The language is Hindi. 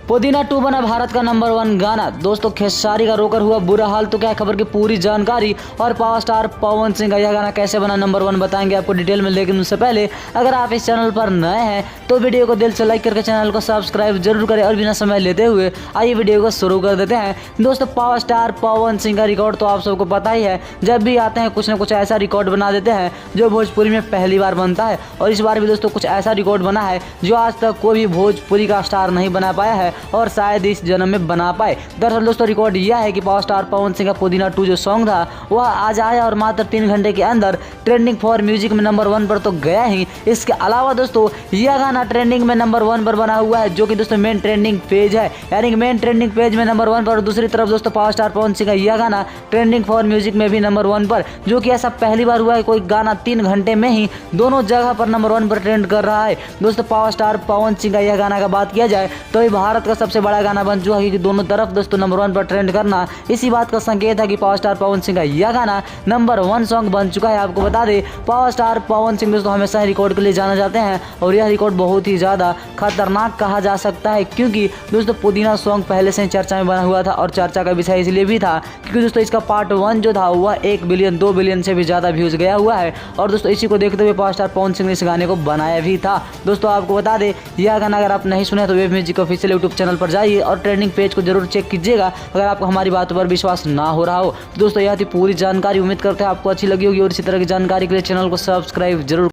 पुदीना 2 बना भारत का नंबर 1 गाना। दोस्तों खेसारी का रोकर हुआ बुरा हाल, तो क्या है खबर की पूरी जानकारी और पावर स्टार पवन सिंह का यह गाना कैसे बना नंबर 1 बताएंगे आपको डिटेल में। लेकिन उससे पहले अगर आप इस चैनल पर नए हैं तो वीडियो को दिल से लाइक करके चैनल को सब्सक्राइब जरूर करें और बिना समय लेते हुए आइए वीडियो को शुरू कर देते हैं। दोस्तों पावर स्टार पवन सिंह का रिकॉर्ड तो आप सबको पता ही है, जब भी आते हैं कुछ ना कुछ ऐसा रिकॉर्ड बना देते हैं जो भोजपुरी में पहली बार बनता है। और इस बार भी दोस्तों कुछ ऐसा रिकॉर्ड बना है जो आज तक कोई भी भोजपुरी का स्टार नहीं बना पाया है और शायद इस जन्म में बना पाए। दरअसल दोस्तों रिकॉर्ड यह है कि पावर स्टार पवन सिंह का पुदीना 2 जो सॉन्ग था वह आज आया और मात्र 3 घंटे के अंदर ट्रेंडिंग फॉर म्यूजिक में नंबर 1 पर तो गया ही। इसके अलावा दोस्तों यह गाना ट्रेंडिंग में नंबर 1 पर बना हुआ है, जो कि दोस्तों मेन ट्रेंडिंग पेज है, यानी कि मेन ट्रेंडिंग पेज में नंबर 1 पर। दूसरी तरफ दोस्तों पावर स्टार पवन सिंह का यह गाना ट्रेंडिंग फॉर म्यूजिक में भी नंबर 1 पर, जो कि ऐसा पहली बार हुआ है कोई गाना 3 घंटे में ही दोनों जगह पर नंबर 1 पर ट्रेंड कर रहा है। दोस्तों पावर स्टार पवन सिंह का यह गाना का बात किया जाए तो ये भारत का सबसे बड़ा गाना बन चुका है, क्योंकि दोनों तरफ दोस्तों नंबर 1 पर ट्रेंड करना इसी बात का संकेत है कि पावर स्टार पवन सिंह का यह गाना नंबर 1 सॉन्ग बन चुका है। आपको बता दें पावर स्टार पवन सिंह दोस्तों हमेशा रिकॉर्ड के लिए जाना जाते हैं और यह रिकॉर्ड बहुत ही ज़्यादा खतरनाक कहा जा सकता है, क्योंकि दोस्तों पुदीना सॉन्ग पहले से चर्चा में बना हुआ था और चर्चा का विषय इसलिए भी था क्योंकि दोस्तों इसका पार्ट 1 जो था वह 1 बिलियन 2 बिलियन से भी ज़्यादा व्यूज़ गया हुआ है। और दोस्तों इसी को देखते हुए पावर स्टार पवन सिंह ने इस गाने को बनाया भी था। दोस्तों आपको बता दें यह गाना अगर आप नहीं सुने तो web music official YouTube channel पर जाइए और ट्रेंडिंग पेज को जरूर चेक कीजिएगा अगर आपको हमारी बातों पर विश्वास ना हो रहा हो। दोस्तों यह थी पूरी जानकारी, उम्मीद करते हैं आपको अच्छी लगी होगी और इसी तरह की जानकारी के लिए चैनल को सब्सक्राइब जरूर